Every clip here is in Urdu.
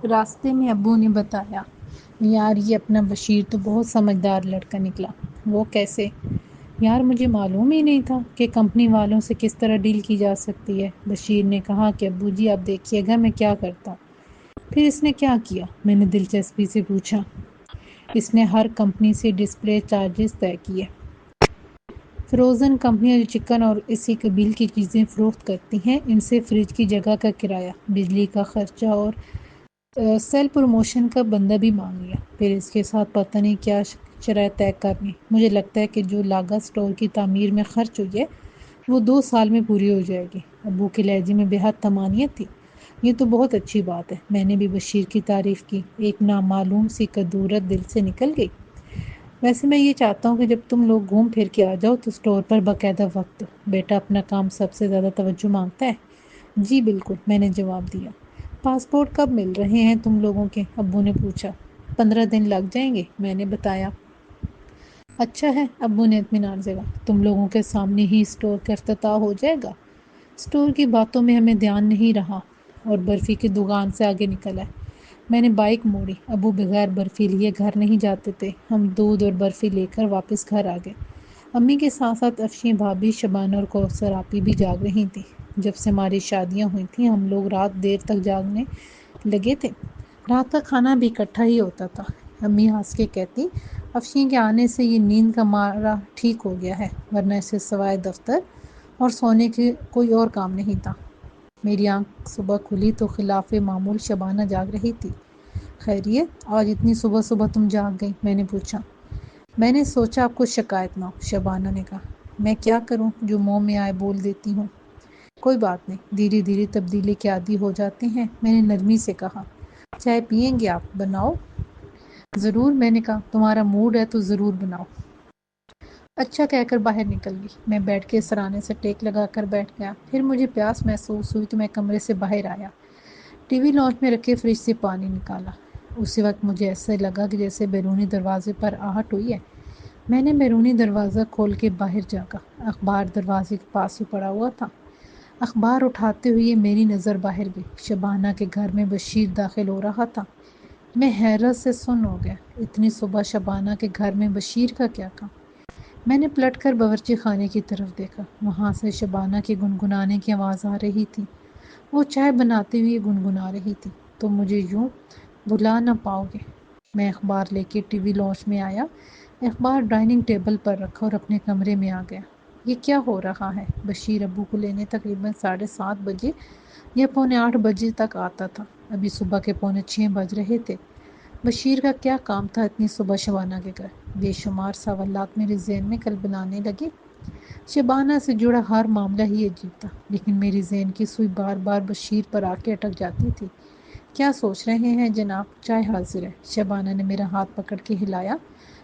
راستے میں ابو نے بتایا، یار یہ اپنا بشیر تو بہت سمجھدار لڑکا نکلا۔ وہ کیسے؟ یار مجھے معلوم ہی نہیں تھا کہ کمپنی والوں سے کس طرح ڈیل کی جا سکتی ہے۔ بشیر نے کہا کہ ابو جی آپ دیکھیے گا میں کیا کرتا ہوں۔ پھر اس نے کیا کیا؟ میں نے دلچسپی سے پوچھا۔ اس نے ہر کمپنی سے ڈسپلے چارجز طے کیے۔ فروزن کمپنیاں جو چکن اور اسی قبیل کی چیزیں فروخت کرتی ہیں، ان سے فریج کی جگہ کا کرایہ، بجلی کا خرچہ اور سیل پروموشن کا بندہ بھی مانگ لیا۔ پھر اس کے ساتھ پتہ نہیں کیا شرائط طے کرنی۔ مجھے لگتا ہے کہ جو لاگت اسٹور کی تعمیر میں خرچ ہوئی ہے وہ 2 سال میں پوری ہو جائے گی۔ ابو کے لہجے میں بے حد طمانینت تھی۔ یہ تو بہت اچھی بات ہے۔ میں نے بھی بشیر کی تعریف کی۔ ایک نامعلوم سی کدورت دل سے نکل گئی۔ ویسے میں یہ چاہتا ہوں کہ جب تم لوگ گھوم پھر کے آ جاؤ تو اسٹور پر باقاعدہ وقت دو۔ بیٹا اپنا کام سب سے زیادہ توجہ مانگتا ہے۔ جی بالکل، میں نے جواب دیا۔ پاسپورٹ کب مل رہے ہیں تم لوگوں کے؟ ابو نے پوچھا۔ 15 دن لگ جائیں گے، میں نے بتایا۔ اچھا ہے، ابو نے اطمینان سے کہا۔ تم لوگوں کے سامنے ہی اسٹور کا افتتاح ہو جائے گا؟ اسٹور کی باتوں میں ہمیں دھیان نہیں رہا اور برفی کی دکان سے آگے نکل آئے۔ میں نے بائک موڑی۔ ابو بغیر برفی لیے گھر نہیں جاتے تھے۔ ہم دودھ اور برفی لے کر واپس گھر آ گئے۔ امی کے ساتھ ساتھ افشیں بھابھی، شبانہ اور کوثر آپی بھی جاگ رہی تھیں۔ جب سے ہماری شادیاں ہوئی تھیں ہم لوگ رات دیر تک جاگنے لگے تھے۔ رات کا کھانا بھی اکٹھا ہی ہوتا تھا۔ امی ہنس کے کہتی، افشیں کے آنے سے یہ نیند کا مارا ٹھیک ہو گیا ہے، ورنہ اسے سوائے دفتر اور سونے کے کوئی اور کام نہیں تھا۔ میری آنکھ صبح کھلی تو خلاف معمول شبانہ جاگ رہی تھی۔ خیریت، آج اتنی صبح صبح تم جاگ گئی؟ میں نے پوچھا۔ میں نے سوچا آپ کو شکایت نہ ہو، شبانہ نے کہا۔ میں کیا کروں، جو منہ میں آئے بول دیتی ہوں۔ کوئی بات نہیں، دھیرے دھیرے تبدیلی کے عادی ہو جاتے ہیں، میں نے نرمی سے کہا۔ چائے پئیں گے آپ؟ بناؤ؟ ضرور، میں نے کہا، تمہارا موڈ ہے تو ضرور بناؤ۔ اچھا کہہ کر باہر نکل گئی۔ میں بیٹھ کے سرانے سے ٹیک لگا کر بیٹھ گیا۔ پھر مجھے پیاس محسوس ہوئی تو میں کمرے سے باہر آیا۔ ٹی وی لانچ میں رکھے فریج سے پانی نکالا۔ اسی وقت مجھے ایسا لگا کہ جیسے بیرونی دروازے پر آہٹ ہوئی ہے۔ میں نے بیرونی دروازہ کھول کے باہر جھانکا۔ اخبار دروازے کے پاس ہی پڑا ہوا تھا۔ اخبار اٹھاتے ہوئے میری نظر باہر گئی۔ شبانہ کے گھر میں بشیر داخل ہو رہا تھا۔ میں حیرت سے سن ہو گیا۔ اتنی صبح شبانہ کے گھر میں بشیر کا کیا کام؟ میں نے پلٹ کر باورچی خانے کی طرف دیکھا۔ وہاں سے شبانہ کے گنگنانے کی آواز آ رہی تھی۔ وہ چائے بناتے ہوئے گنگنا رہی تھی، تم مجھے یوں بھلا نہ پاؤ گے۔ میں اخبار لے کے ٹی وی لانچ میں آیا، اخبار ڈائننگ ٹیبل پر رکھا اور اپنے کمرے میں آ گیا۔ یہ کیا ہو رہا ہے؟ بشیر ابو کو لینے تقریباً 7:30 بجے یا 7:45 بجے تک آتا تھا۔ ابھی صبح کے 6:45 بج رہے تھے۔ بشیر کا کیا کام تھا اتنی صبح شبانہ کے گھر؟ بے شمار سوالات میرے ذہن میں کلبنانے لگے۔ شبانہ سے جڑا ہر معاملہ ہی عجیب تھا، لیکن میری ذہن کی سوئی بار بار بشیر پر آ کے اٹک جاتی تھی۔ کیا سوچ رہے ہیں جناب؟ چائے حاضر ہے، شبانہ نے میرا ہاتھ پکڑ کے ہلایا۔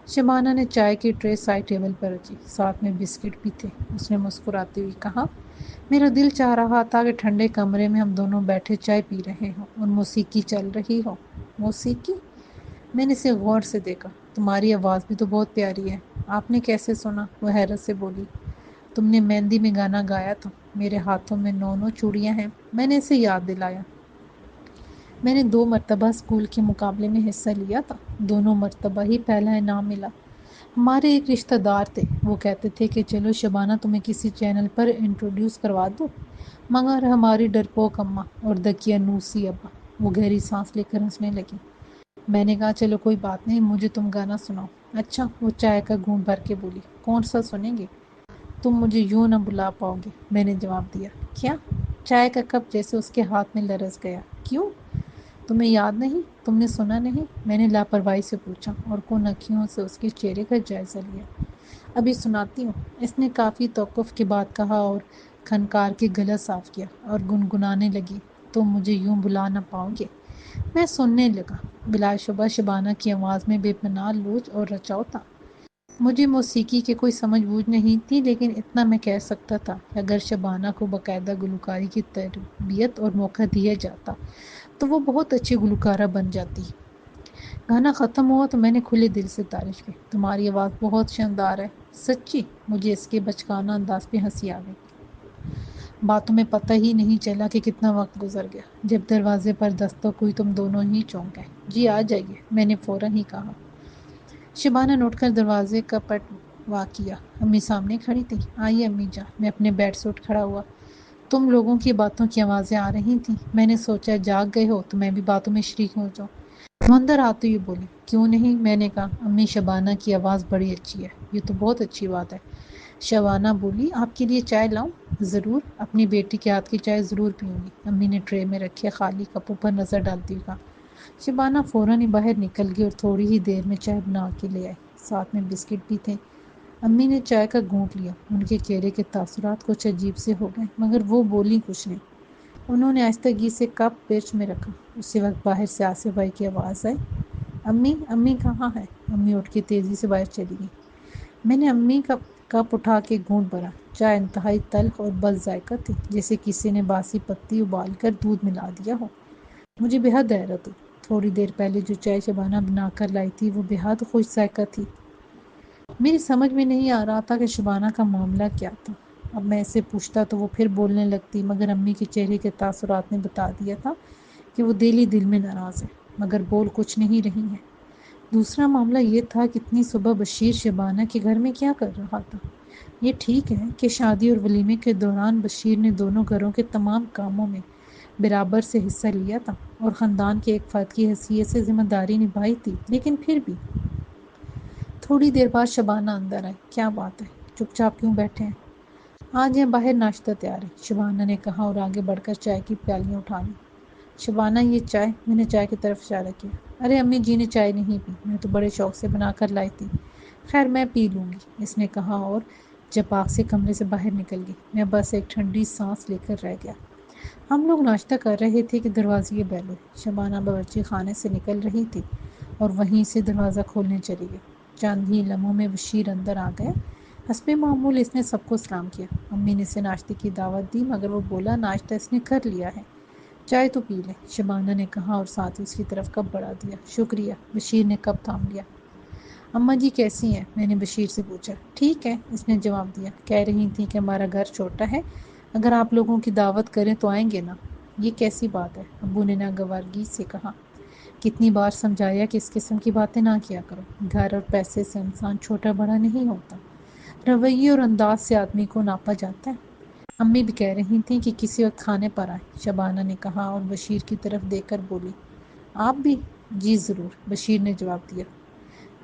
شبانہ نے چائے کی ٹرے سائڈ ٹیبل پر رکھی، ساتھ میں بسکٹ بھی تھے۔ اس نے مسکراتے ہوئے کہا، میرا دل چاہ رہا تھا کہ ٹھنڈے کمرے میں ہم دونوں بیٹھے چائے پی رہے ہوں اور موسیقی چل رہی ہو۔ موسیقی؟ میں نے اسے غور سے دیکھا۔ تمہاری آواز بھی تو بہت پیاری ہے، آپ نے کیسے سنا؟ وہ حیرت سے بولی۔ تم نے مہندی میں گانا گایا تھا۔ میرے ہاتھوں میں 9 چوڑیاں ہیں، میں نے اسے یاد دلایا۔ میں نے 2 مرتبہ اسکول کے مقابلے میں حصہ لیا تھا، دونوں مرتبہ ہی پہلا انعام ملا۔ ہمارے ایک رشتہ دار تھے، وہ کہتے تھے کہ چلو شبانہ تمہیں کسی چینل پر انٹروڈیوس کروا دو، مگر ہماری ڈرپوک اماں اور دقیانوسی ابا۔ وہ گہری سانس لے کر ہنسنے لگی۔ میں نے کہا چلو کوئی بات نہیں، مجھے تم گانا سناؤ۔ اچھا، وہ چائے کا گھونٹ بھر کے بولی، کون سا سنیں گے؟ تم مجھے یوں نہ بلا پاؤ گے، میں نے جواب دیا۔ کیا؟ چائے کا کپ جیسے اس کے ہاتھ میں لرز گیا۔ کیوں؟ تمہیں یاد نہیں؟ تم نے سنا نہیں؟ میں نے لاپرواہی سے پوچھا اور کن اکھیوں سے اس کے چہرے کا جائزہ لیا۔ ابھی سناتی ہوں، اس نے کافی توقف کے بعد کہا اور کھنکار کے گلا صاف کیا اور گنگنانے لگی، تم مجھے یوں بلا نہ پاؤ گے۔ میں سننے لگا۔ بلا شبہ شبانہ کی آواز میں بے پناہ لوچ اور رچاؤ تھا۔ مجھے موسیقی کی کوئی سمجھ بوجھ نہیں تھی، لیکن اتنا میں کہہ سکتا تھا کہ اگر شبانہ کو باقاعدہ گلوکاری کی تربیت اور موقع دیا جاتا تو وہ بہت اچھی گلوکارہ بن جاتی۔ گانا ختم ہوا تو میں نے کھلے دل سے تعریف کی، تمہاری آواز بہت شاندار ہے۔ سچی؟ مجھے اس کے بچگانہ انداز پہ ہنسی آ گئی۔ باتوں میں پتہ ہی نہیں چلا کہ کتنا وقت گزر گیا۔ جب دروازے پر دستک ہوئی تم دونوں ہی چونک گئے۔ جی آ جائیے، میں نے فوراً ہی کہا۔ شبانہ نے اٹھ کر دروازے کا پٹ وا کیا۔ امی سامنے کھڑی تھی۔ آئیے امی جان۔ میں اپنے بیڈ سے اٹھ کھڑا ہوا۔ تم لوگوں کی باتوں کی آوازیں آ رہی تھیں۔ میں نے سوچا جاگ گئے ہو تو میں بھی باتوں میں شریک ہو جاؤں۔ وہ اندر آتے ہوئے بولی، کیوں نہیں؟ میں نے کہا، امی شبانہ کی آواز بڑی اچھی ہے۔ یہ تو بہت اچھی بات ہے۔ شبانہ بولی، آپ کے لیے چائے لاؤں؟ ضرور، اپنی بیٹی کے ہاتھ کی چائے ضرور پیوں گی۔ امی نے ٹرے میں رکھے خالی کپوں پر نظر ڈالتی ہوئی کہا۔ شبانہ فوراً ہی باہر نکل گئی اور تھوڑی ہی دیر میں چائے بنا کے لے آئی، ساتھ میں بسکٹ بھی تھے۔ امی نے چائے کا گھونٹ لیا۔ ان کے چہرے کے تاثرات کچھ عجیب سے ہو گئے، مگر وہ بولی کچھ نہیں۔ انہوں نے آہستگی سے کپ پیچ میں رکھا۔ اسی وقت باہر سے آصف بھائی کی آواز آئی، امی امی کہاں ہے؟ امی اٹھ کے تیزی سے باہر چلی گئی۔ میں نے امی کا کپ اٹھا کے گھونٹ بھرا۔ چائے انتہائی تلخ اور بد ذائقہ تھی، جیسے کسی نے باسی پتی ابال کر دودھ ملا دیا ہو۔ مجھے بے حد حیرت ہوئی۔ تھوڑی دیر پہلے جو چائے شبانہ بنا کر لائی تھی وہ بے حد خوش ذائقہ تھی۔ میری سمجھ میں نہیں آ رہا تھا کہ شبانہ کا معاملہ کیا تھا۔ اب میں اسے پوچھتا تو وہ پھر بولنے لگتی، مگر امی کے چہرے کے تاثرات نے بتا دیا تھا کہ وہ دل ہی دل میں ناراض ہے، مگر بول کچھ نہیں رہی ہے۔ دوسرا معاملہ یہ تھا کہ اتنی صبح بشیر شبانہ کے گھر میں کیا کر رہا تھا؟ یہ ٹھیک ہے کہ شادی اور ولیمے کے دوران بشیر نے دونوں گھروں کے تمام کاموں میں برابر سے حصہ لیا تھا اور خاندان کے ایک فرد کی حیثیت سے ذمہ داری نبھائی تھی، لیکن پھر بھی۔ تھوڑی دیر بعد شبانہ اندر آئی۔ کیا بات ہے؟ چپ چاپ کیوں بیٹھے ہیں؟ آج یہاں باہر ناشتہ تیار ہے، شبانہ نے کہا اور آگے بڑھ کر چائے کی پیالیاں اٹھا لیں۔ شبانہ یہ چائے؟ میں نے چائے کی طرف اشارہ کیا۔ ارے امی جی نے چائے نہیں پی، میں تو بڑے شوق سے بنا کر لائی تھی۔ خیر میں پی لوں گی، اس نے کہا اور جپاک سے کمرے سے باہر نکل گئی۔ میں بس ایک ٹھنڈی سانس لے کر رہ گیا۔ ہم لوگ ناشتہ کر رہے تھے کہ دروازے کی بیل ہوئی۔ شبانہ باورچی خانے سے نکل رہی تھی اور وہیں سے دروازہ کھولنے چلی گئی۔ چند ہی لمحوں میں بشیر اندر آ گیا۔ حسب معمول اس نے سب کو سلام کیا۔ امی نے اسے ناشتے کی دعوت دی، مگر وہ بولا ناشتہ اس نے کر لیا ہے، چائے تو پی لے، شبانہ نے کہا اور ساتھ ہی اس کی طرف کپ بڑھا دیا۔ شکریہ، بشیر نے کپ تھام لیا۔ اماں جی کیسی ہیں؟ میں نے بشیر سے پوچھا۔ ٹھیک ہے، اس نے جواب دیا، کہہ رہی تھیں کہ ہمارا گھر چھوٹا ہے، اگر آپ لوگوں کی دعوت کریں تو آئیں گے نا؟ یہ کیسی بات ہے؟ ابو نے ناگوارگی سے کہا۔ کتنی بار سمجھایا کہ اس قسم کی باتیں نہ کیا کرو، گھر اور پیسے سے انسان چھوٹا بڑا نہیں ہوتا، رویے اور انداز سے آدمی کو ناپا جاتا ہے۔ امی بھی کہہ رہی تھیں کہ کسی وقت کھانے پر آئیں، شبانہ نے کہا اور بشیر کی طرف دیکھ کر بولی، آپ بھی؟ جی ضرور، بشیر نے جواب دیا،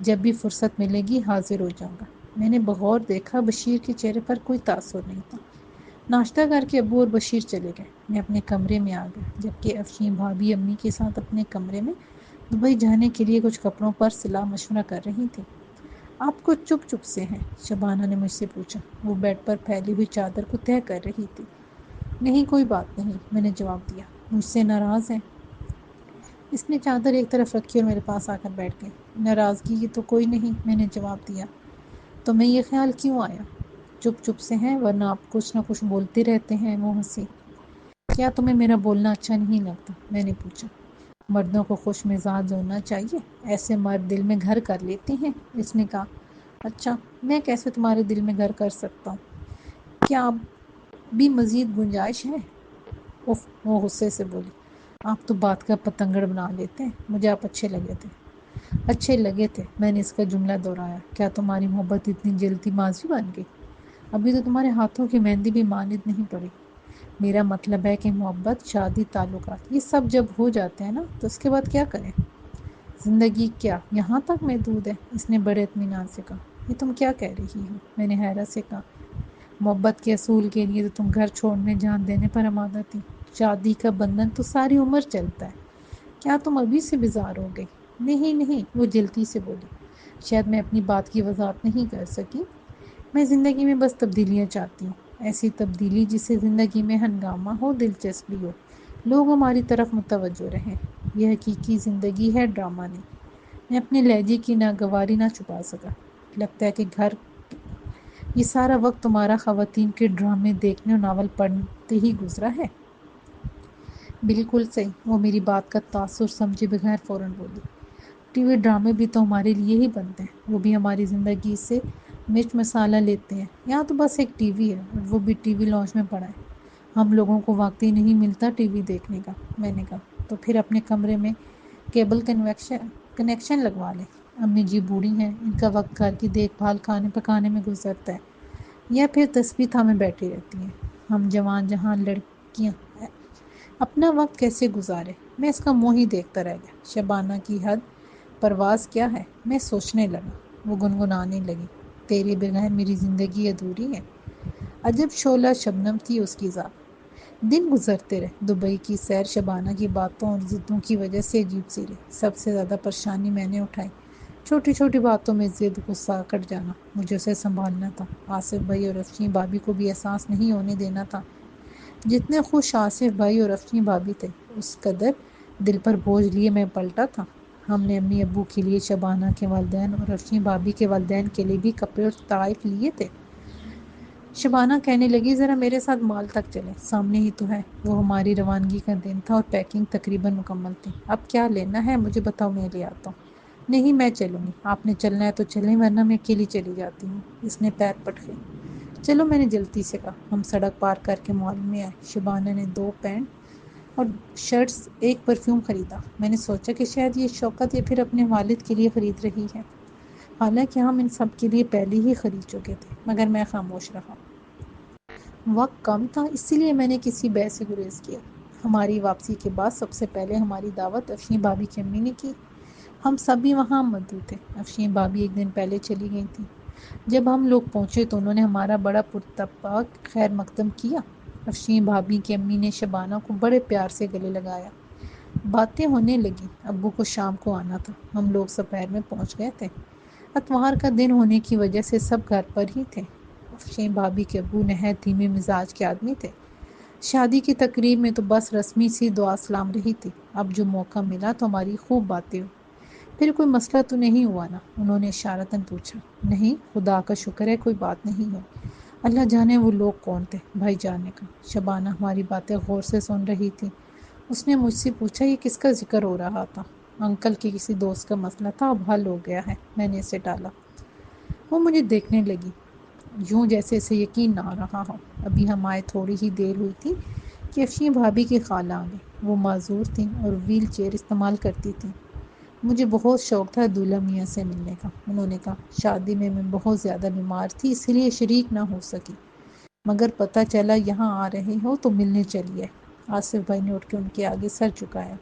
جب بھی فرصت ملے گی حاضر ہو جاؤں گا۔ میں نے بغور دیکھا، بشیر کے چہرے پر کوئی تاثر نہیں تھا۔ ناشتہ کر کے ابو اور بشیر چلے گئے۔ میں اپنے کمرے میں آ گیا، جبکہ افشین بھابھی امی کے ساتھ اپنے کمرے میں دبئی جانے کے لیے کچھ کپڑوں پر صلاح مشورہ کر رہی تھی۔ آپ کو چپ چپ سے ہیں؟ شبانہ نے مجھ سے پوچھا۔ وہ بیڈ پر پھیلی ہوئی چادر کو طے کر رہی تھی۔ نہیں کوئی بات نہیں، میں نے جواب دیا، مجھ سے ناراض ہیں؟ اس نے چادر ایک طرف رکھی اور میرے پاس آ کر بیٹھ گئی۔ ناراضگی کی تو کوئی نہیں، میں نے جواب دیا، تو میں یہ خیال کیوں آیا؟ چپ چپ سے ہیں ورنہ آپ کچھ نہ کچھ بولتے رہتے ہیں؟ وہ ہنسی۔ کیا تمہیں میرا بولنا اچھا نہیں لگتا؟ میں نے پوچھا۔ مردوں کو خوش مزاج ہونا چاہیے، ایسے مرد دل میں گھر کر لیتے ہیں، اس نے کہا۔ اچھا، میں کیسے تمہارے دل میں گھر کر سکتا ہوں؟ کیا اب بھی مزید گنجائش ہے؟ اف، وہ غصے سے بولی، آپ تو بات کا پتنگڑ بنا لیتے ہیں، مجھے آپ اچھے لگے تھے۔ اچھے لگے تھے، میں نے اس کا جملہ دہرایا۔ کیا تمہاری محبت اتنی جلدی ماضی بن گئی؟ ابھی تو تمہارے ہاتھوں کی مہندی بھی ماند نہیں پڑی۔ میرا مطلب ہے کہ محبت، شادی، تعلقات، یہ سب جب ہو جاتے ہیں نا تو اس کے بعد کیا کریں؟ زندگی کیا یہاں تک محدود ہے؟ اس نے بڑے اطمینان سے کہا۔ یہ تم کیا کہہ رہی ہو؟ میں نے حیرت سے کہا۔ محبت کے اصول کے لیے تو تم گھر چھوڑنے جان دینے پر آمادہ تھی، شادی کا بندھن تو ساری عمر چلتا ہے، کیا تم ابھی سے بیزار ہو گئی؟ نہیں نہیں، وہ جلتی سے بولی، شاید میں اپنی بات کی وضاحت نہیں کر سکی۔ میں زندگی میں بس تبدیلیاں چاہتی ہوں، ایسی تبدیلی جس سے زندگی میں ہنگامہ ہو، دلچسپی ہو، لوگ ہماری طرف متوجہ رہیں۔ یہ حقیقی زندگی ہے، ڈرامہ نہیں۔ میں اپنے لہجے کی ناگواری نہ چھپا سکا۔ لگتا ہے کہ گھر یہ سارا وقت تمہارا خواتین کے ڈرامے دیکھنے اور ناول پڑھتے ہی گزرا ہے۔ بالکل صحیح، وہ میری بات کا تاثر سمجھے بغیر فوراً بولی۔ ٹی وی ڈرامے بھی تو ہمارے لیے ہی بنتے ہیں، وہ بھی ہماری زندگی سے مرچ مسالہ لیتے ہیں، یہاں تو بس ایک ٹی وی ہے اور وہ بھی ٹی وی لاؤنج میں پڑا ہے، ہم لوگوں کو وقت ہی نہیں ملتا ٹی وی دیکھنے کا۔ میں نے کہا تو پھر اپنے کمرے میں کیبل کنیکشن لگوا لیں۔ امی جی بوڑھی ہیں، ان کا وقت گھر کی دیکھ بھال کھانے پکانے میں گزرتا ہے یا پھر تسبیح تھامے بیٹھی رہتی ہیں۔ ہم جوان جہاں لڑکیاں اپنا وقت کیسے گزارے؟ میں اس کا منہ ہی دیکھتا رہ گیا۔ شبانہ کی حد پرواز کیا ہے؟ میں سوچنے لگا۔ وہ گنگنانے لگی، تیرے بغیر میری زندگی ادھوری ہے۔ عجب شعلہ شبنم تھی اس کی ذات۔ دن گزرتے رہے۔ دبئی کی سیر شبانہ کی باتوں اور ضدوں کی وجہ سے عجیب سی رہی۔ سب سے زیادہ پریشانی میں نے اٹھائی۔ چھوٹی چھوٹی باتوں میں ضد، غصہ کٹ جانا، مجھے اسے سنبھالنا تھا۔ آصف بھائی اور افشین بھابی کو بھی احساس نہیں ہونے دینا تھا۔ جتنے خوش آصف بھائی اور افشین بھابی تھے، اس قدر دل پر بوجھ لیے میں پلٹا تھا۔ ہم نے امی ابو کے لیے، شبانہ کے والدین اور افشین بھابی کے والدین کے لیے بھی کپڑے اور تحائف لیے تھے۔ شبانہ کہنے لگی، ذرا میرے ساتھ مال تک چلیں، سامنے ہی تو ہے۔ وہ ہماری روانگی کا دن تھا اور پیکنگ تقریباً مکمل تھی۔ اب کیا لینا ہے مجھے بتاؤ، میں لے آتا ہوں۔ نہیں، میں چلوں گی، آپ نے چلنا ہے تو چلیں ورنہ میں اکیلی چلی جاتی ہوں۔ اس نے پیر پٹکے۔ چلو، میں نے جلدی سے کہا۔ ہم سڑک پار کر کے مال میں آئے۔ شبانہ نے 2 پینٹ اور شرٹس، ایک پرفیوم خریدا۔ میں نے سوچا کہ شاید یہ شوکت یا پھر اپنے والد کے لیے خرید رہی ہے، حالانکہ ہم ان سب کے لیے پہلے ہی خرید چکے تھے، مگر میں خاموش رہا۔ وقت کم تھا، اسی لیے میں نے کسی بے سے گریز کیا۔ ہماری واپسی کے بعد سب سے پہلے ہماری دعوت افشین بھابی کی امی نے کی۔ ہم سبھی وہاں مدعو تھے۔ افشین بھابی ایک دن پہلے چلی گئی تھی۔ جب ہم لوگ پہنچے تو انہوں نے ہمارا بڑا پرتپاک خیر مقدم کیا۔ افشین بھابی کی امی نے شبانہ کو بڑے پیار سے گلے لگایا۔ باتیں ہونے لگی۔ ابو کو شام کو آنا تھا۔ ہم لوگ دوپہر میں پہنچ گئے تھے۔ اتوار کا دن ہونے کی وجہ سے سب گھر پر ہی تھے۔ افشین بھابی کے ابو نہایت دھیمے مزاج کے آدمی تھے۔ شادی کی تقریب میں تو بس رسمی سی دعا سلام رہی تھی۔ اب جو موقع ملا تو ہماری خوب باتیں ہوئی۔ پھر کوئی مسئلہ تو نہیں ہوا نا؟ انہوں نے اشارتاً پوچھا۔ نہیں، خدا کا شکر ہے کوئی بات نہیں ہے۔ اللہ جانے وہ لوگ کون تھے؟ بھائی جان نے کہا۔ شبانہ ہماری باتیں غور سے سن رہی تھی۔ اس نے مجھ سے پوچھا، یہ کس کا ذکر ہو رہا تھا؟ انکل کے کسی دوست کا مسئلہ تھا، اب حل ہو گیا ہے، میں نے اسے ٹالا۔ وہ مجھے دیکھنے لگی، یوں جیسے اسے یقین نہ آ رہا ہو۔ ابھی ہم آئے تھوڑی ہی دیر ہوئی تھی کہ افشین بھابی کی خالہ آ گئی۔ وہ معذور تھیں اور ویل چیئر استعمال کرتی تھیں۔ مجھے بہت شوق تھا دولہا میاں سے ملنے کا، انہوں نے کہا۔ شادی میں بہت زیادہ بیمار تھی، اسی لیے شریک نہ ہو سکی، مگر پتہ چلا یہاں آ رہے ہو تو ملنے چلیے۔ آصف بھائی نے اٹھ کے ان کے آگے سر جھکایا۔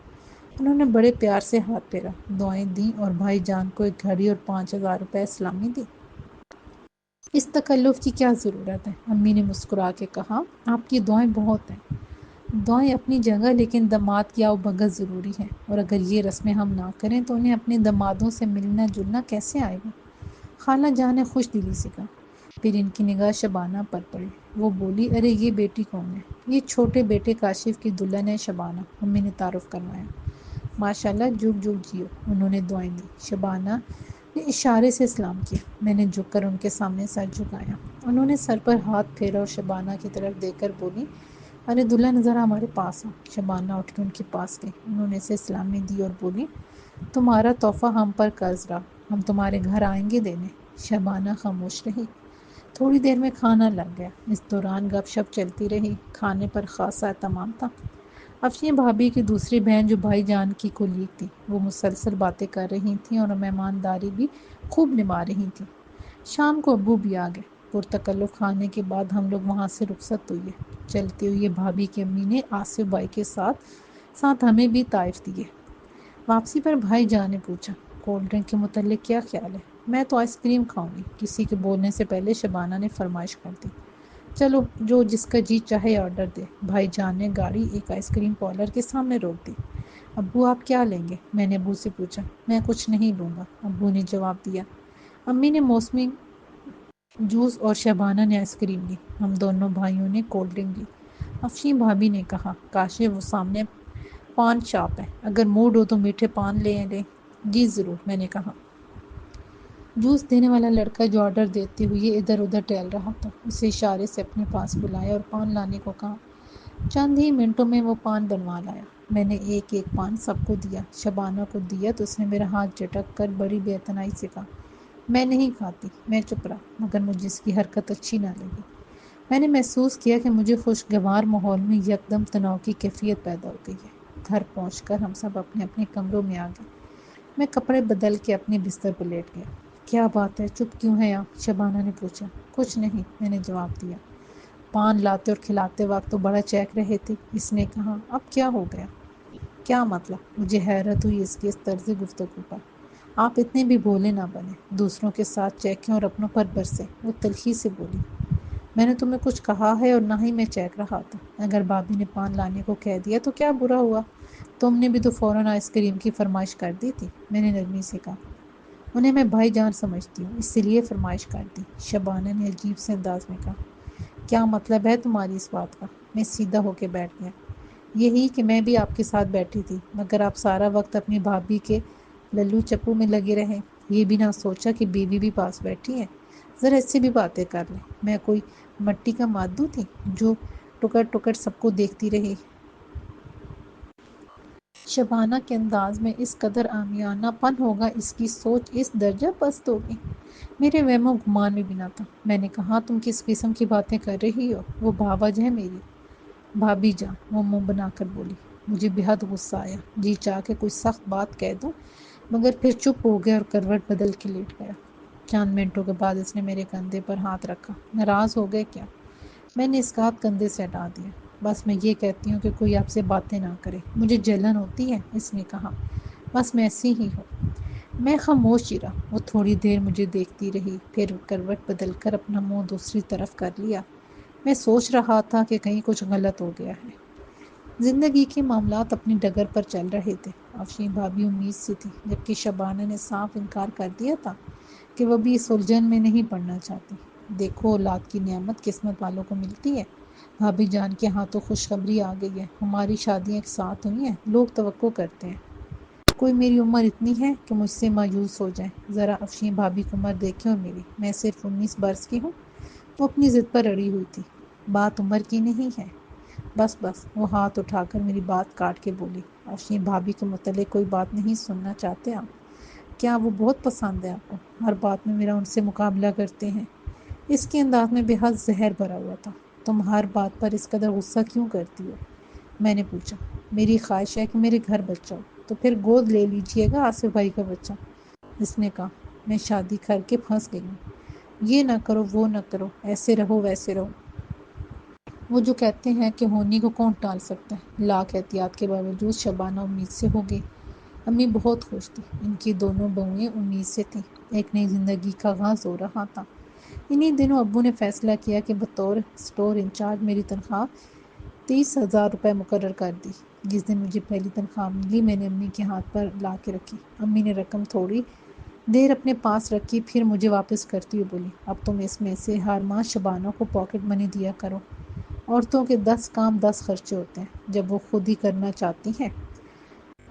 انہوں نے بڑے پیار سے ہاتھ پھیرا، دعائیں دیں اور بھائی جان کو ایک گھڑی اور 5,000 روپے اسلامی دی۔ اس تکلف کی کیا ضرورت ہے؟ امی نے مسکرا کے کہا، آپ کی دعائیں بہت ہیں۔ دعائیں اپنی جگہ، لیکن داماد کی آؤ بھگت ضروری ہے، اور اگر یہ رسمیں ہم نہ کریں تو انہیں اپنے دامادوں سے ملنا جلنا کیسے آئے گا؟ خالہ جان نے خوش دلی سے کہا۔ پھر ان کی نگاہ شبانہ پر پڑی۔ وہ بولی، ارے یہ بیٹی کون ہے؟ یہ چھوٹے بیٹے کاشف کی دلہن ہے شبانہ، امی نے تعارف کروایا۔ ماشاءاللہ، جگ جگ جیو۔ انہوں نے دعائیں دی۔ شبانہ نے اشارے سے سلام کیا۔ میں نے جھک کر ان کے سامنے سر جھکایا۔ انہوں نے سر پر ہاتھ پھیرا اور شبانہ کی طرف دیکھ کر بولی، ارے دلہن ذرا ہمارے پاس آ۔ شبانہ اٹھ کے ان کے پاس گئی۔ انہوں نے اسے سلامی دی اور بولی، تمہارا تحفہ ہم پر قرض رہا، ہم تمہارے گھر آئیں گے دینے۔ شبانہ خاموش رہی۔ تھوڑی دیر میں کھانا لگ گیا۔ اس دوران گپ شپ چلتی رہی۔ کھانے پر خاصا اہتمام تھا۔ افشین بھابی کی دوسری بہن جو بھائی جان کی کولیگ تھی، وہ مسلسل باتیں کر رہی تھیں اور مہمانداری بھی خوب نبھا رہی تھیں۔ شام کو ابو بھی آ گئے۔ پرتکلف کھانے کے بعد ہم لوگ وہاں سے رخصت ہوئے۔ چلتے ہوئے بھابی کی امی نے آصف بھائی کے ساتھ ساتھ ہمیں بھی طائف دیے۔ واپسی پر بھائی جان نے پوچھا، کولڈ ڈرنک کے متعلق کیا خیال ہے؟ میں تو آئس کریم کھاؤں گی، کسی کے بولنے سے پہلے شبانہ نے فرمائش کر دی۔ چلو، جو جس کا جی چاہے آرڈر دے۔ بھائی جان نے گاڑی ایک آئس کریم پارلر کے سامنے روک دی۔ ابو آپ کیا لیں گے؟ میں نے ابو سے پوچھا۔ میں کچھ نہیں لوں گا، ابو نے جواب دیا۔ امی نے موسمی جوس اور شبانہ نے آئس کریم لی۔ ہم دونوں بھائیوں نے کولڈ ڈرنک لی۔ افشین بھابی نے کہا، کاشف وہ سامنے پان شاپ ہے، اگر موڈ ہو تو میٹھے پان لے لیں۔ جی ضرور، میں نے کہا۔ جوس دینے والا لڑکا جو آرڈر دیتے ہوئے ادھر ادھر ٹہل رہا تھا، اسے اشارے سے اپنے پاس بلایا اور پان لانے کو کہا۔ چند ہی منٹوں میں وہ پان بنوا لایا۔ میں نے ایک ایک پان سب کو دیا۔ شبانہ کو دیا تو اس نے میرا ہاتھ جھٹک کر بڑی بے اعتنائی سے کہا، میں نہیں کھاتی۔ میں چپ رہا، مگر مجھے اس کی حرکت اچھی نہ لگی۔ میں نے محسوس کیا کہ مجھے خوشگوار ماحول میں یکدم تناؤ کی کیفیت پیدا ہو گئی ہے۔ گھر پہنچ کر ہم سب اپنے اپنے کمروں میں آ گئے۔ میں کپڑے بدل کے اپنے بستر پر لیٹ گیا۔ کیا بات ہے، چپ کیوں ہے آپ؟ شبانہ نے پوچھا۔ کچھ نہیں، میں نے جواب دیا۔ پان لاتے اور کھلاتے وقت تو بڑا چہک رہے تھے، اس نے کہا۔ اب کیا ہو گیا؟ کیا مطلب؟ مجھے حیرت ہوئی اس کے اس طرز گفتگو پر۔ آپ اتنے بھی بھولے نہ بنے، دوسروں کے ساتھ چہکیں اور اپنوں پر برسیں، وہ تلخی سے بولی۔ میں نے تمہیں کچھ کہا ہے اور نہ ہی میں چہک رہا تھا۔ اگر بابی نے پان لانے کو کہہ دیا تو کیا برا ہوا؟ تم نے بھی تو فوراً آئس کریم کی فرمائش کر دی تھی، میں نے نرمی سے کہا۔ انہیں میں بھائی جان سمجھتی ہوں، اس لیے فرمائش کر دی، شبانہ نے عجیب سے انداز میں کہا۔ کیا مطلب ہے تمہاری اس بات کا؟ میں سیدھا ہو کے بیٹھ گیا۔ یہی کہ میں بھی آپ کے ساتھ بیٹھی تھی، مگر آپ سارا وقت اپنی بھابھی کے للو چپو میں لگے رہے، یہ بھی نہ سوچا کہ بیوی بھی پاس بیٹھی ہے، ذرا اس سے بھی باتیں کر لیں۔ میں کوئی مٹی کا مادو تھی جو ٹکر ٹکر سب کو دیکھتی رہی؟ شبانہ کے انداز میں اس قدر عامیانہ پن ہوگا، اس کی سوچ اس درجہ پست ہوگی، میرے وہم و گمان میں بھی نہ تھا۔ میں نے کہا، تم کس قسم کی باتیں کر رہی ہو؟ وہ بھاوج ہے میری بھابھی جان، وہ منہ بنا کر بولی۔ مجھے بےحد غصہ آیا، جی چاہ کے کوئی سخت بات کہہ دوں، مگر پھر چپ ہو گیا اور کروٹ بدل کے لیٹ گیا۔ چند منٹوں کے بعد اس نے میرے کندھے پر ہاتھ رکھا۔ ناراض ہو گئے کیا؟ میں نے اس کا ہاتھ کندھے سے ہٹا دیا۔ بس میں یہ کہتی ہوں کہ کوئی آپ سے باتیں نہ کرے، مجھے جلن ہوتی ہے، اس نے کہا۔ بس میں ایسی ہی ہوں۔ میں خاموش ہی رہا۔ وہ تھوڑی دیر مجھے دیکھتی رہی، پھر کروٹ بدل کر اپنا منہ دوسری طرف کر لیا۔ میں سوچ رہا تھا کہ کہیں کچھ غلط ہو گیا ہے۔ زندگی کے معاملات اپنی ڈگر پر چل رہے تھے۔ افشین بھابھی امید سے تھی، جبکہ شبانہ نے صاف انکار کر دیا تھا کہ وہ بھی اس الجھن میں نہیں پڑنا چاہتی۔ دیکھو، اولاد کی نعمت قسمت والوں کو ملتی ہے۔ بھابھی جان کے ہاں تو خوشخبری آ گئی ہے، ہماری شادیاں ایک ساتھ ہوئی ہیں، لوگ توقع کرتے ہیں کوئی میری عمر اتنی ہے کہ مجھ سے مایوس ہو جائے۔ ذرا افشین بھابھی کی عمر دیکھیں اور میری، میں صرف 19 برس کی ہوں۔ وہ اپنی ضد پر اڑی ہوئی تھی۔ بات عمر کی نہیں ہے۔ بس بس، وہ ہاتھ اٹھا کر میری بات کاٹ کے بولی۔ افشین بھابھی کے متعلق کوئی بات نہیں سننا چاہتے آپ؟ کیا وہ بہت پسند ہے آپ کو؟ ہر بات میں میرا ان سے مقابلہ کرتے ہیں۔ اس کے انداز میں بے حد زہر بھرا ہوا تھا۔ تم ہر بات پر اس قدر غصہ کیوں کرتی ہو؟ میں نے پوچھا۔ میری خواہش ہے کہ میرے گھر بچہ ہو، تو پھر گود لے لیجئے گا آصف بھائی کا بچہ، اس نے کہا۔ میں شادی کر کے پھنس گئی ہوں، یہ نہ کرو وہ نہ کرو، ایسے رہو ویسے رہو۔ وہ جو کہتے ہیں کہ ہونی کو کون ٹال سکتا ہے۔ لاکھ احتیاط کے باوجود شبانہ امید سے ہو گئی۔ امی بہت خوش تھی، ان کی دونوں بہوئیں امید سے تھیں، ایک نئی زندگی کا آغاز ہو رہا تھا۔ انہی دنوں ابو نے فیصلہ کیا کہ بطور اسٹور انچارج میری تنخواہ 30,000 روپے مقرر کر دی۔ جس دن مجھے پہلی تنخواہ ملی، میں نے امی کے ہاتھ پر لا کے رکھی۔ امی نے رقم تھوڑی دیر اپنے پاس رکھی، پھر مجھے واپس کرتی ہوئی بولی، اب تم اس میں سے ہر ماہ شبانہ کو پاکٹ منی دیا کرو۔ عورتوں کے 10 کام 10 خرچے ہوتے ہیں جب وہ خود ہی کرنا چاہتی ہیں،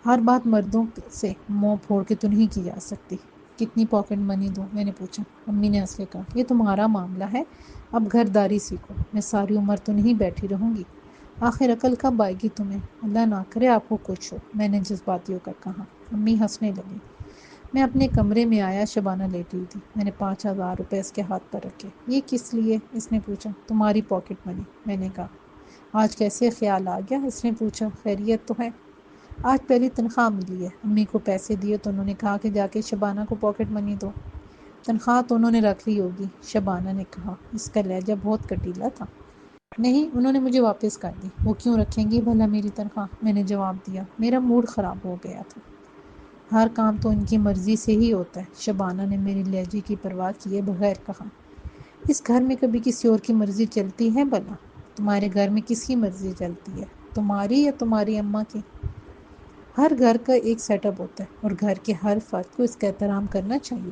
ہر بات مردوں سے منہ پھوڑ کے تو نہیں کی جا سکتی۔ کتنی پاکٹ منی دوں؟ میں نے پوچھا۔ امی نے ہنس کے کہا، یہ تمہارا معاملہ ہے، اب گھرداری سیکھو، میں ساری عمر تو نہیں بیٹھی رہوں گی، آخر عقل کب آئے گی تمہیں؟ اللہ نہ کرے آپ کو کچھ ہو، میں نے جذباتی ہو کر کہا۔ امی ہنسنے لگی۔ میں اپنے کمرے میں آیا، شبانہ لیٹی ہوئی تھی، میں نے 5,000 روپے اس کے ہاتھ پر رکھے۔ یہ کس لیے؟ اس نے پوچھا۔ تمہاری پاکٹ منی، میں نے کہا۔ آج کیسے خیال آ گیا؟ اس نے پوچھا۔ خیریت تو ہے؟ آج پہلی تنخواہ ملی ہے، امی کو پیسے دیے تو انہوں نے کہا کہ جا کے شبانہ کو پاکٹ منی دو۔ تنخواہ تو انہوں نے رکھ لی ہوگی، شبانہ نے کہا۔ اس کا لہجہ بہت کٹیلا تھا۔ نہیں، انہوں نے مجھے واپس کر دی۔ وہ کیوں رکھیں گی بھلا میری تنخواہ؟ میں نے جواب دیا۔ میرا موڈ خراب ہو گیا تھا۔ ہر کام تو ان کی مرضی سے ہی ہوتا ہے، شبانہ نے میری لہجے کی پرواہ کیے بغیر کہا۔ اس گھر میں کبھی کسی اور کی مرضی چلتی ہے بھلا؟ تمہارے گھر میں کس کی مرضی چلتی ہے، تمہاری یا تمہاری اماں کی؟ ہر گھر کا ایک سیٹ اپ ہوتا ہے، اور گھر کے ہر فرد کو اس کا احترام کرنا چاہیے،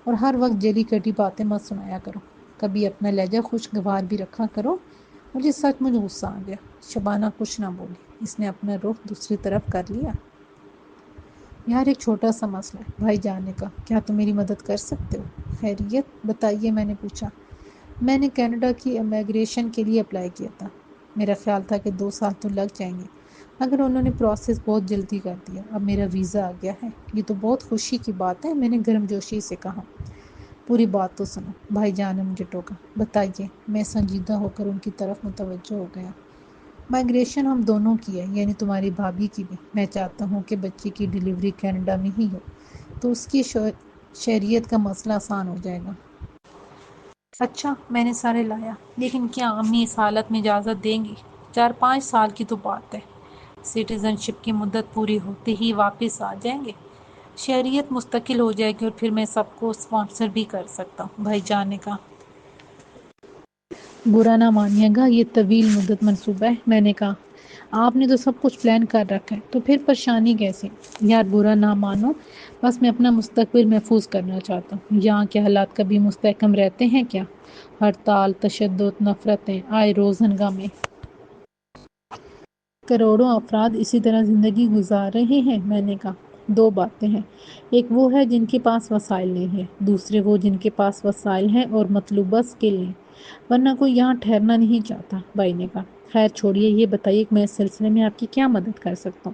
اور ہر وقت جلی کٹی باتیں مت سنایا کرو، کبھی اپنا لہجہ خوشگوار بھی رکھا کرو۔ مجھ غصہ آ گیا۔ شبانہ کچھ نہ بولی، اس نے اپنا رخ دوسری طرف کر لیا۔ یار ایک چھوٹا سا مسئلہ ہے، بھائی جان نے کہا، کیا تم میری مدد کر سکتے ہو؟ خیریت بتائیے، میں نے پوچھا۔ میں نے کینیڈا کی امیگریشن کے لیے اپلائی کیا تھا، میرا خیال تھا کہ 2 سال تو لگ جائیں گے، مگر انہوں نے پروسیس بہت جلدی کر دیا، اب میرا ویزا آ گیا ہے۔ یہ تو بہت خوشی کی بات ہے، میں نے گرم جوشی سے کہا۔ پوری بات تو سنو، بھائی جان نے مجھے ٹوکا۔ بتائیے۔ میں سنجیدہ ہو کر ان کی طرف متوجہ ہو گیا۔ مائگریشن ہم دونوں کی ہے، یعنی تمہاری بھابھی کی بھی۔ میں چاہتا ہوں کہ بچے کی ڈلیوری کینیڈا میں ہی ہو، تو اس کی شہریت کا مسئلہ آسان ہو جائے گا۔ اچھا، میں نے سارے لایا۔ لیکن کیا امی اس حالت میں اجازت دیں گی؟ 4-5 سال کی تو بات ہے۔ سٹیزن شپ کی مدت پوری ہوتے ہی واپس آ جائیں گے، شہریت مستقل ہو جائے گی اور پھر میں سب کو اسپانسر بھی کر سکتا ہوں، بھائی جان نے کہا۔ برا نہ مانیے گا، یہ طویل مدت منصوبہ ہے۔ میں نے کہا، آپ نے تو سب کچھ پلان کر رکھا ہے، تو پھر پریشانی کیسے؟ یار برا نہ مانو، بس میں اپنا مستقبل محفوظ کرنا چاہتا ہوں۔ یہاں کے حالات کبھی مستحکم رہتے ہیں کیا؟ ہڑتال، تشدد، نفرتیں، آئے روز ہنگامے۔ کروڑوں افراد اسی طرح زندگی گزار رہے ہیں۔ میں نے کہا، دو باتیں ہیں، ایک وہ ہے جن کے پاس وسائل نہیں ہیں، دوسرے وہ جن کے پاس وسائل ہیں اور مطلوبہ اسکل ہیں، ورنہ کوئی یہاں ٹھہرنا نہیں چاہتا، بھائی نے کہا۔ خیر چھوڑیے، یہ بتائیے کہ میں اس سلسلے میں آپ کی کیا مدد کر سکتا ہوں؟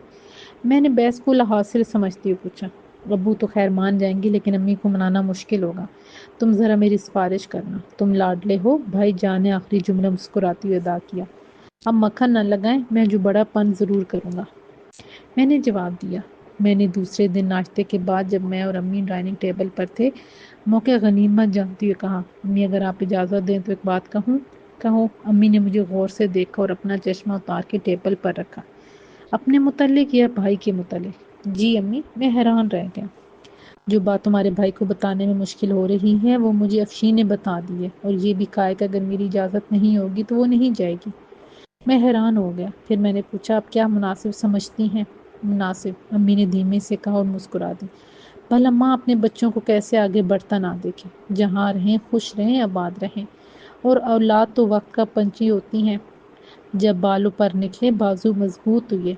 میں نے بحث کو حاصل سمجھتے ہوئے پوچھا۔ ابو تو خیر مان جائیں گے، لیکن امی کو منانا مشکل ہوگا۔ تم ذرا میری سفارش کرنا، تم لاڈلے ہو، بھائی جان نے آخری جملہ مسکراتے ہوئے ادا کیا۔ اب مکھن نہ لگائیں، میں جو بڑا پن ضرور کروں گا، میں نے جواب دیا۔ میں نے دوسرے دن ناشتے کے بعد جب میں اور امی ڈائننگ ٹیبل پر تھے، موقع غنیمت جانتے ہوئے کہا، امی اگر آپ اجازت دیں تو ایک بات کہوں؟ کہو۔ امی نے مجھے غور سے دیکھا اور اپنا چشمہ اتار کے ٹیبل پر رکھا۔ اپنے متعلق یا بھائی کے متعلق؟ جی امی، میں حیران رہ گیا۔ جو بات تمہارے بھائی کو بتانے میں مشکل ہو رہی ہے وہ مجھے افشین نے بتا دی ہے، اور یہ بھی کہا کہ اگر میری اجازت نہیں ہوگی تو وہ نہیں جائے گی۔ میں حیران ہو گیا۔ پھر میں نے پوچھا، آپ کیا مناسب سمجھتی ہیں؟ مناسب؟ امی نے دھیمے سے کہا اور مسکرا دی۔ بھلا ماں اپنے بچوں کو کیسے آگے بڑھتا نہ دیکھے، جہاں رہیں خوش رہیں، آباد رہیں۔ اور اولاد تو وقت کا پنچھی ہوتی ہیں، جب بالوں پر نکلے بازو مضبوط ہوئے،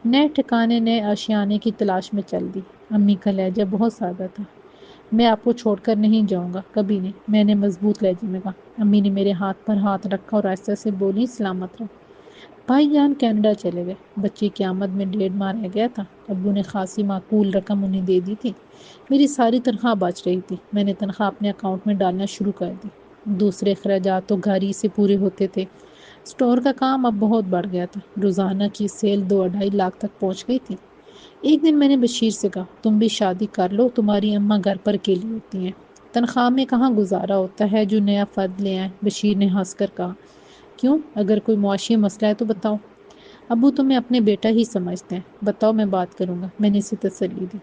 نئے ٹھکانے نئے آشیانے کی تلاش میں چل دی۔ امی کا لہجہ بہت سادہ تھا۔ میں آپ کو چھوڑ کر نہیں جاؤں گا، کبھی نہیں، میں نے مضبوط لہجے میں کہا۔ امی نے میرے ہاتھ پر ہاتھ رکھا اور آہستہ سے بولی، سلامت رہو۔ بھائی جان کینیڈا چلے گئے، بچے کی آمد میں 1.5 ماہ رہ گیا تھا۔ ابو نے خاصی معقول رقم انہیں دے دی تھی۔ میری ساری تنخواہ بچ رہی تھی، میں نے تنخواہ اپنے اکاؤنٹ میں ڈالنا شروع کر دی۔ دوسرے اخراجات تو گھر ہی سے پورے ہوتے تھے۔ اسٹور کا کام اب بہت بڑھ گیا تھا، روزانہ کی سیل 2-2.5 لاکھ تک پہنچ گئی تھی۔ ایک دن میں نے بشیر سے کہا، تم بھی شادی کر لو، تمہاری اماں گھر پر اکیلی ہوتی ہیں، تنخواہ میں کہاں گزارا ہوتا ہے، جو نیا فرد لے آئیں۔ بشیر نے ہنس کر کہا، کیوں، اگر کوئی معاشی مسئلہ ہے تو بتاؤ۔ ابو تمہیں اپنے بیٹا ہی سمجھتے ہیں، بتاؤ میں بات کروں گا، میں نے اسے تسلی دی۔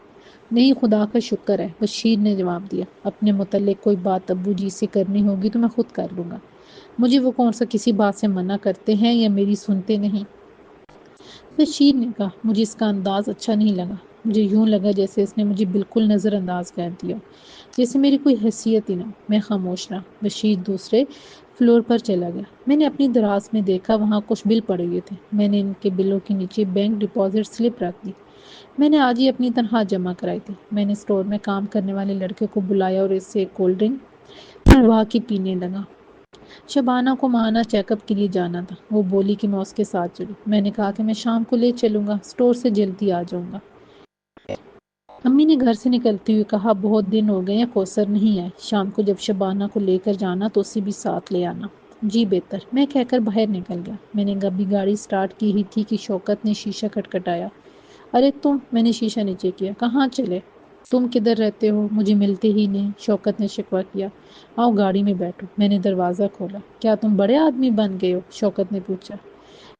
نہیں، خدا کا شکر ہے، بشیر نے جواب دیا۔ اپنے متعلق کوئی بات ابو جی سے کرنی ہوگی تو میں خود کر لوں گا، مجھے وہ کون سا کسی بات سے منع کرتے ہیں یا میری سنتے نہیں۔ بشیر نے کہا، مجھے اس کا انداز اچھا نہیں لگا، مجھے یوں لگا جیسے اس نے مجھے بالکل نظر انداز کر دیا، جیسے میری کوئی حیثیت ہی نہ۔ میں خاموش رہا۔ بشیر دوسرے فلور پر چلا گیا۔ میں نے اپنی دراز میں دیکھا، وہاں کچھ بل پڑے ہوئے تھے۔ میں نے ان کے بلوں کے نیچے بینک ڈپازٹ سلپ رکھ دی۔ میں نے آج ہی اپنی تنخواہ جمع کرائی تھی۔ میں نے اسٹور میں کام کرنے والے لڑکے کو بلایا اور اس سے ایک کولڈ ڈرنک منگوا کے پینے لگا۔ شبانہ کو ماہانہ چیک اپ کے لیے جانا تھا، وہ بولی کہ میں اس کے ساتھ چلوں۔ میں نے کہا کہ میں شام کو لے چلوں گا، اسٹور سے جلدی آ جاؤں گا۔ امی نے گھر سے نکلتے ہوئے کہا، بہت دن ہو گئے ہیں، کوثر نہیں آئے، شام کو جب شبانہ کو لے کر جانا تو اسے بھی ساتھ لے آنا۔ جی بہتر، میں کہہ کر باہر نکل گیا۔ میں نے ابھی گاڑی سٹارٹ کی ہی تھی کہ شوکت نے شیشہ کھٹکھٹایا۔ ارے تم، میں نے شیشہ نیچے کیا، کہاں چلے؟ تم کدھر رہتے ہو، مجھے ملتے ہی نہیں، شوکت نے شکوہ کیا۔ آؤ گاڑی میں بیٹھو، میں نے دروازہ کھولا۔ کیا تم بڑے آدمی بن گئے ہو، شوکت نے پوچھا۔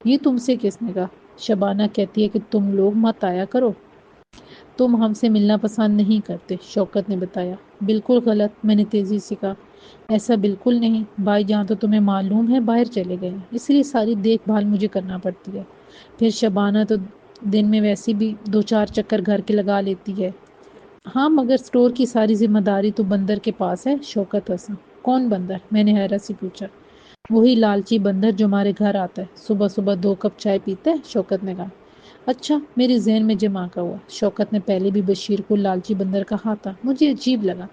یہ تم سے کس نے کہا؟ شبانہ کہتی ہے کہ تم لوگ مت آیا کرو، تم ہم سے ملنا پسند نہیں کرتے، شوکت نے بتایا۔ بالکل غلط، میں نے تیزی سے کہا۔ ایسا بالکل نہیں، بھائی جان تو تمہیں معلوم ہے باہر چلے گئے ہیں، اس لیے ساری دیکھ بھال مجھے کرنا پڑتی ہے۔ پھر شبانہ تو دن میں ویسے بھی 2-4 چکر گھر کے لگا لیتی ہے۔ ہاں مگر اسٹور کی ساری ذمہ داری تو بندر کے پاس ہے، شوکت ہنسا۔ کون بندر؟ میں نے حیرت سے پوچھا۔ وہی لالچی بندر جو ہمارے گھر آتا ہے، صبح صبح 2 کپ چائے پیتا ہے، شوکت نے کہا۔ اچھا، میرے ذہن میں جمع کا ہوا، شوکت نے پہلے بھی بشیر کو لالچی بندر کہا تھا، مجھے عجیب لگا۔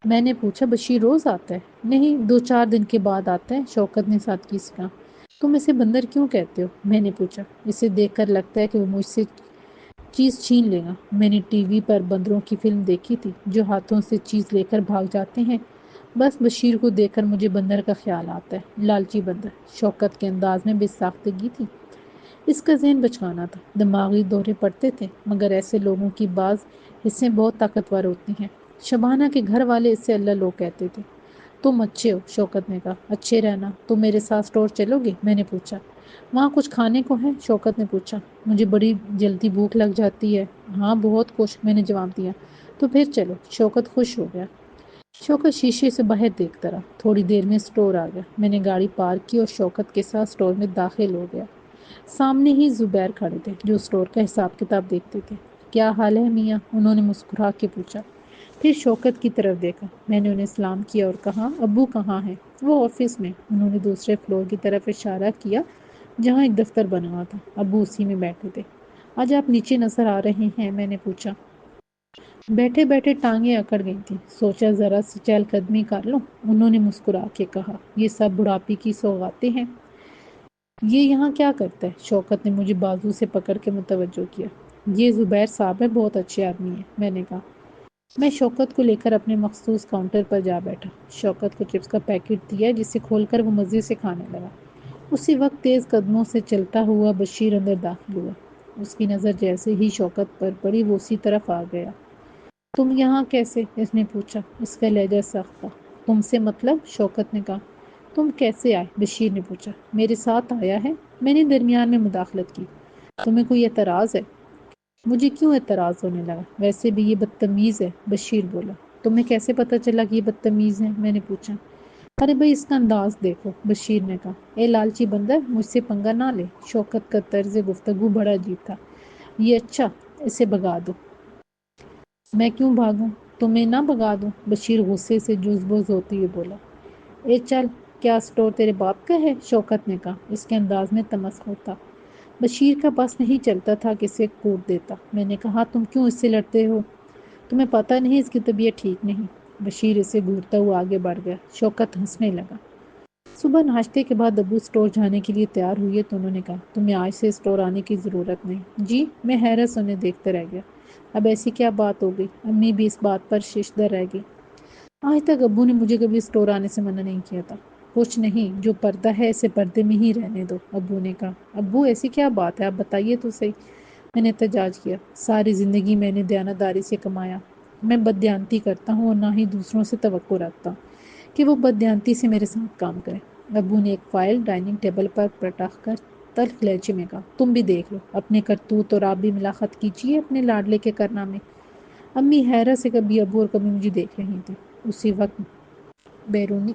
میں نے پوچھا، بشیر روز آتا ہے؟ نہیں، 2-4 دن کے بعد آتا ہے، شوکت نے سادگی سے کہا۔ تم اسے بندر کیوں کہتے ہو؟ میں نے پوچھا۔ اسے دیکھ کر لگتا ہے کہ وہ مجھ سے چیز چھین لے گا۔ میں نے ٹی وی پر بندروں کی فلم دیکھی تھی جو ہاتھوں سے چیز لے کر بھاگ جاتے ہیں۔ بس بشیر کو دیکھ کر مجھے بندر کا خیال آتا ہے، لالچی بندر۔ شوکت کے انداز میں بے ساختگی تھی۔ اس کا ذہن بچکانا تھا، دماغی دورے پڑتے تھے، مگر ایسے لوگوں کی بعض حصیں بہت طاقتور ہوتی ہیں۔ شبانہ کے گھر والے اس سے اللہ لوگ کہتے تھے۔ تم اچھے ہو، شوکت نے کہا۔ اچھے رہنا۔ تم میرے ساتھ اسٹور چلو گے؟ میں نے پوچھا۔ وہاں کچھ کھانے کو ہے؟ شوکت نے پوچھا۔ مجھے بڑی جلدی بھوک لگ جاتی ہے۔ ہاں بہت کچھ، میں نے جواب دیا۔ تو پھر چلو۔ شوکت خوش ہو گیا۔ شوکت شیشے سے باہر دیکھتا رہا۔ تھوڑی دیر میں اسٹور آ گیا۔ میں نے گاڑی پارک کی اور شوکت کے ساتھ اسٹور میں داخل ہو گیا۔ سامنے ہی زبیر کھڑے تھے جو اسٹور کا حساب کتاب دیکھتے تھے۔ کیا حال ہے میاں؟ انہوں نے مسکرا کے پوچھا۔ پھر شوکت کی طرف دیکھا۔ میں نے انہیں سلام کیا اور کہا، ابو کہاں ہیں؟ وہ آفس میں۔ انہوں نے دوسرے فلور کی طرف اشارہ کیا جہاں ایک دفتر بنا ہوا تھا۔ ابو اسی میں بیٹھے تھے۔ آج آپ نیچے نظر آ رہے ہیں؟ میں نے پوچھا۔ بیٹھے بیٹھے ٹانگیں اکڑ گئی تھیں، سوچا ذرا سی چہل قدمی کر لوں۔ انہوں نے مسکرا کے کہا، یہ سب بڑھاپے کی سوغاتیں ہیں۔ یہ یہاں کیا کرتا ہے؟ شوکت نے مجھے بازو سے پکڑ کے متوجہ کیا۔ یہ زبیر صاحب ہے، بہت اچھے آدمی ہیں، میں نے کہا۔ میں شوکت کو لے کر اپنے مخصوص کاؤنٹر پر جا بیٹھا۔ شوکت کو چپس کا پیکٹ دیا جسے کھول کر وہ مزے سے کھانے لگا۔ اسی وقت تیز قدموں سے چلتا ہوا بشیر اندر داخل ہوا۔ اس کی نظر جیسے ہی شوکت پر پڑی وہ اسی طرف آ گیا۔ تم یہاں کیسے؟ اس نے پوچھا۔ اس کا لہجہ سخت تھا۔ تم سے مطلب؟ شوکت نے کہا۔ تم کیسے آئے؟ بشیر نے پوچھا۔ میرے ساتھ آیا ہے؟ میں نے درمیان میں مداخلت کی۔ تمہیں کوئی اعتراض ہے؟ مجھے کیوں اعتراض ہونے لگا؟ ویسے بھی یہ بدتمیز ہے، بشیر بولا۔ تمہیں کیسے پتہ چلا کہ یہ بدتمیز ہے؟ میں نے پوچھا۔ ارے بھائی اس کا انداز دیکھو، بشیر نے کہا۔ اے لالچی بندر، مجھ سے پنگا نہ لے۔ شوکت کا طرز گفتگو بڑا عجیب تھا۔ یہ اچھا، اسے بھگا دو۔ میں کیوں بھاگوں؟ تمہیں نہ بھگا دوں؟ بشیر غصے سے جوز بوز ہوتے ہوئے بولا۔ اے چل، کیا اسٹور تیرے باپ کا ہے؟ شوکت نے کہا۔ اس کے انداز میں تمسخر تھا۔ بشیر کا بس نہیں چلتا تھا کہ اسے کوٹ دیتا۔ میں نے کہا، تم کیوں اس سے لڑتے ہو؟ تمہیں پتہ نہیں اس کی طبیعت ٹھیک نہیں۔ بشیر اسے گھورتا ہوا آگے بڑھ گیا۔ شوکت ہنسنے لگا۔ صبح ناشتے کے بعد ابو اسٹور جانے کے لیے تیار ہوئے تو انہوں نے کہا، تمہیں آج سے اسٹور آنے کی ضرورت نہیں۔ جی؟ میں حیرت سے انہیں دیکھتے رہ گیا۔ اب ایسی کیا بات ہو گئی؟ امی بھی اس بات پر ششدر رہ گئی۔ آج تک ابو نے مجھے کبھی اسٹور آنے سے منع نہیں کیا تھا۔ کچھ نہیں، جو پردہ ہے اسے پردے میں ہی رہنے دو، ابو نے کہا۔ ابو ایسی کیا بات ہے، آپ بتائیے تو صحیح۔ میں نے احتجاج کیا۔ ساری زندگی میں نے دیانتداری سے کمایا۔ میں بددیانتی کرتا ہوں اور نہ ہی دوسروں سے توقع رکھتا ہوں کہ وہ بددیانتی سے میرے ساتھ کام کریں۔ ابو نے ایک فائل ڈائننگ ٹیبل پر پلٹ کر تلخ لہجے میں کہا، تم بھی دیکھ لو اپنے کرتوت اور آپ بھی ملاقات کیجیے اپنے لاڈلے کے کارنامے۔ امی حیرت سے کبھی ابو اور کبھی مجھے دیکھ رہی تھی۔ اسی وقت بیرونی